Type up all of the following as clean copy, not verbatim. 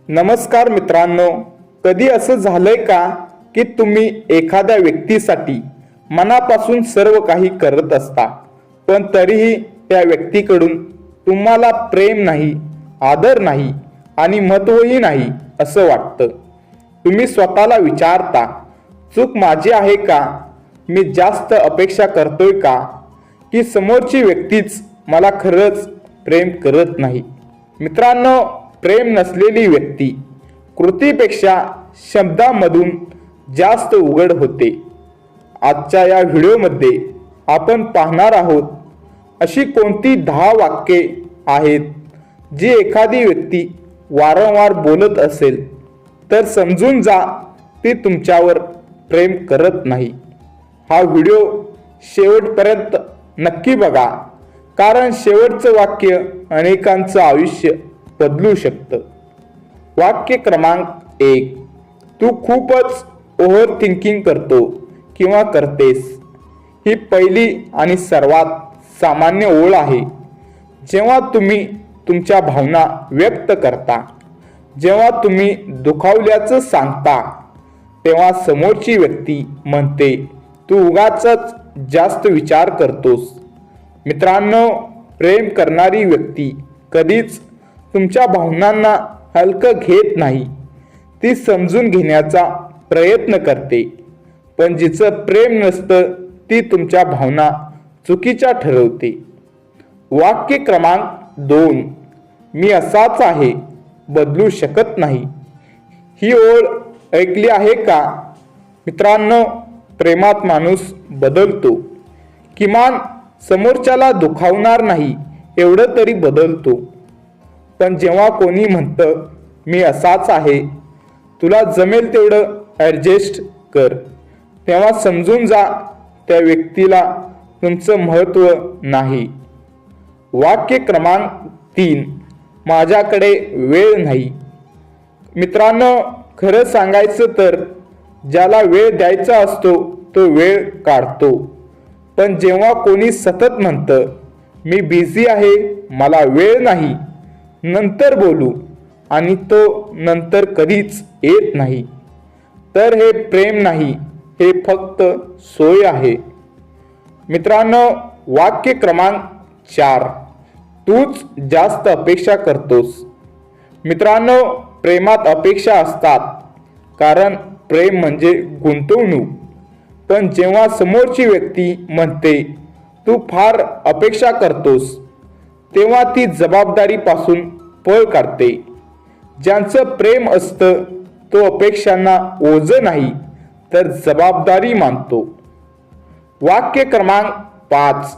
नमस्कार मित्रांनो, कधी असं झालंय का की तुम्ही एखाद्या व्यक्तीसाठी मनापासून सर्व काही करत असता, पण तरीही त्या व्यक्तीकडून तुम्हाला प्रेम नाही, आदर नाही आणि महत्त्वही नाही असं वाटतं. तुम्ही स्वतःला विचारता, चूक माझी आहे का? मी जास्त अपेक्षा करतोय का? की समोरची व्यक्तीच मला खरंच प्रेम करत नाही? मित्रांनो, प्रेम नसलेली व्यक्ती कृतीपेक्षा शब्दांमधून जास्त उघड होते. आजच्या या व्हिडिओमध्ये आपण पाहणार आहोत अशी कोणती 10 वाक्ये आहेत जी एखादी व्यक्ती वारंवार बोलत असेल तर समजून जा ती तुमच्यावर प्रेम करत नाही. हा व्हिडिओ शेवटपर्यंत नक्की बघा, कारण शेवटचं वाक्य अनेकांचं आयुष्य बदलू शकतं. वाक्य क्रमांक 1. तू खूपच ओव्हर थिंकिंग करतो किंवा करतेस. ही पहिली आणि सर्वात सामान्य ओळ आहे. जेव्हा तुम्ही तुमच्या भावना व्यक्त करता, जेव्हा तुम्ही दुखावल्याचं सांगता, तेव्हा समोरची व्यक्ती म्हणते तू उगाचच जास्त विचार करतोस. मित्रांनो, प्रेम करणारी व्यक्ती कधीच तुमच्या भावनांना हलकं घेत नाही. ती समजून घेण्याचा प्रयत्न करते, पण जिचं प्रेम नसतं ती तुमच्या भावना चुकीच्या ठरवते. वाक्य क्रमांक 2. मी असाच आहे, बदलू शकत नाही. ही ओळ ऐकली आहे का? मित्रांनो, प्रेमात माणूस बदलतो, किमान समोरच्याला दुखावणार नाही एवढं तरी बदलतो. पण जेव्हा कोणी म्हणतं मी असाच आहे, तुला जमेल तेवढं ॲडजस्ट कर, तेव्हा समजून जा त्या व्यक्तीला तुमचं महत्त्व नाही. वाक्य क्रमांक 3. माझ्याकडे वेळ नाही. मित्रांनो, खरं सांगायचं तर ज्याला वेळ द्यायचा असतो तो वेळ काढतो. पण जेव्हा कोणी सतत म्हणतं मी बिझी आहे, मला वेळ नाही, नंतर बोलू, आणि तो नंतर कधीच येत नाही, तर हे प्रेम नाही, हे फक्त सोय आहे. मित्रांनो, वाक्य क्रमांक 4. तूच जास्त अपेक्षा करतोस. मित्रांनो, प्रेमात अपेक्षा असतात, कारण प्रेम म्हणजे गुंतवणूक. पण जेव्हा समोरची व्यक्ती म्हणते तू फार अपेक्षा करतोस, तेव्हा ती जबाबदारीपासून पळ काढते. ज्यांचं प्रेम असतं तो अपेक्षांना ओझं नाही तर जबाबदारी मानतो. वाक्य क्रमांक 5.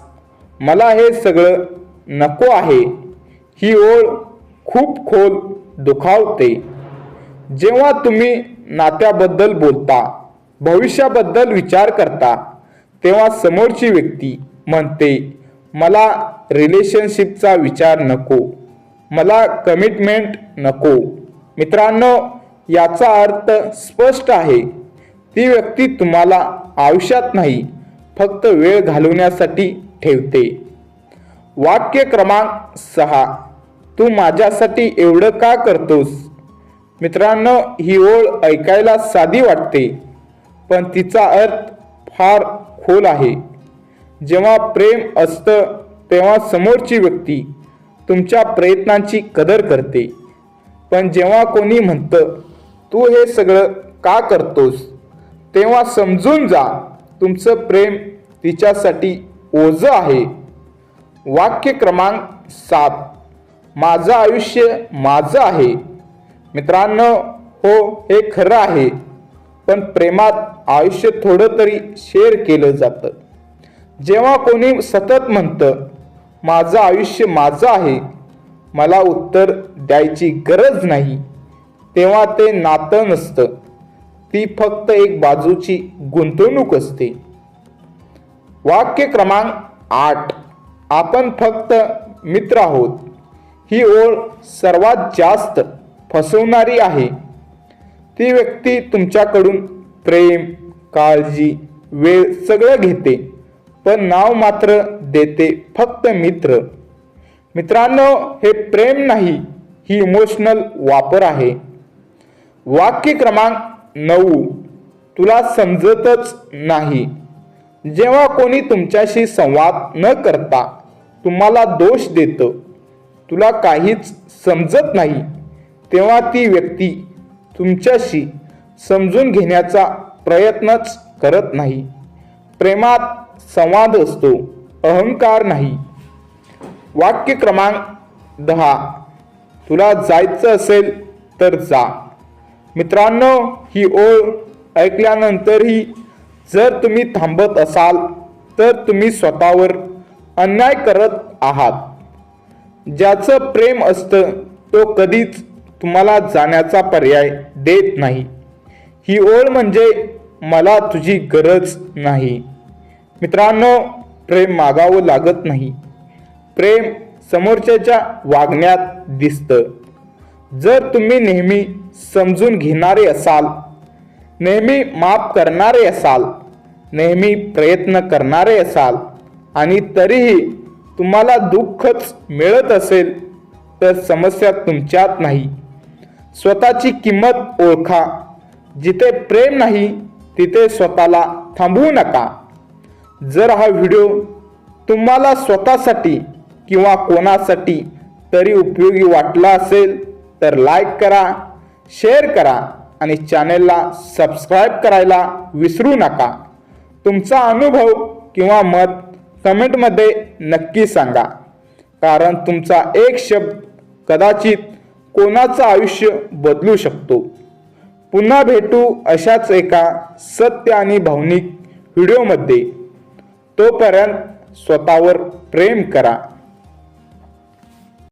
मला हे सगळं नको आहे. ही ओळ खूप खोल दुखावते. जेव्हा तुम्ही नात्याबद्दल बोलता, भविष्याबद्दल विचार करता, तेव्हा समोरची व्यक्ती म्हणते मला रिलेशनशिपचा विचार नको, मला कमिटमेंट नको. मित्रांनो, याचा अर्थ स्पष्ट आहे, ती व्यक्ती तुम्हाला आयुष्यात नाही, फक्त वेळ घालवण्यासाठी ठेवते. वाक्य क्रमांक 6. तू माझ्यासाठी एवढं का करतोस? मित्रांनो, ही ओळ ऐकायला साधी वाटते, पण तिचा अर्थ फार खोल आहे. जेव्हा प्रेम असतं तेव्हा समोरची व्यक्ती तुमच्या प्रयत्नांची कदर करते. पण जेव्हा कोणी म्हणतं तू हे सगळं का करतोस, तेव्हा समजून जा तुमचं प्रेम तिच्यासाठी ओझं आहे. वाक्य क्रमांक 7. माझं आयुष्य माझं आहे. मित्रांनो, हो, हे खरं आहे, पण प्रेमात आयुष्य थोडं तरी शेअर केलं जातं. जेव्हा कोणी सतत म्हणतं माझं आयुष्य माझं आहे, मला उत्तर द्यायची गरज नाही, तेव्हा ते नातं नसतं, ती फक्त एक बाजूची गुंतवणूक असते. वाक्य क्रमांक 8. आपण फक्त मित्र आहोत. ही ओळ सर्वात जास्त फसवणारी आहे. ती व्यक्ती तुमच्याकडून प्रेम, काळजी, वेळ सगळं घेते, पण नाव मात्र देते फक्त मित्र. मित्रांनो, हे प्रेम नाही, ही इमोशनल वापर आहे. वाक्य क्रमांक 9, तुला समजतच नाही. जेव्हा कोणी तुमच्याशी संवाद न करता तुम्हाला दोष देतं, तुला काहीच समजत नाही, तेव्हा ती व्यक्ती तुमच्याशी समजून घेण्याचा प्रयत्नच करत नाही. प्रेमात संवाद असतो, अहंकार नाही. वाक्य क्रमांक 10, तुला जायचं असेल तर जा. मित्रांनो, ही ओळ ऐकल्यानंतरही जर तुम्ही थांबत असाल तर तुम्ही स्वतःवर अन्याय करत आहात. ज्याचं प्रेम असतं तो कधीच तुम्हाला जाण्याचा पर्याय देत नाही. ही ओळ म्हणजे मला तुझी गरज नाही. मित्रांनो, प्रेम मागावं लागत नाही. प्रेम समोरच्याच्या वागण्यात दिसतं. जर तुम्ही नेहमी समजून घेणारे असाल, नेहमी माफ करणारे असाल, नेहमी प्रयत्न करणारे असाल आणि तरीही तुम्हाला दुःखच मिळत असेल तर समस्या तुमच्यात नाही. स्वतःची किंमत ओळखा. जिथे प्रेम नाही तिथे स्वतःला थांबवू नका. जर हा व्हिडिओ तुम्हाला स्वतःसाठी किंवा कोणासाठी तरी उपयोगी वाटला असेल तर लाईक करा, शेअर करा आणि चॅनेलला सबस्क्राईब करायला विसरू नका. तुमचा अनुभव किंवा मत कमेंटमध्ये नक्की सांगा, कारण तुमचा एक शब्द कदाचित कोणाचं आयुष्य बदलू शकतो. पुन्हा भेटू अशाच एका सत्य आणि भावनिक व्हिडिओमध्ये. तोपर्यंत स्वतःवर प्रेम करा.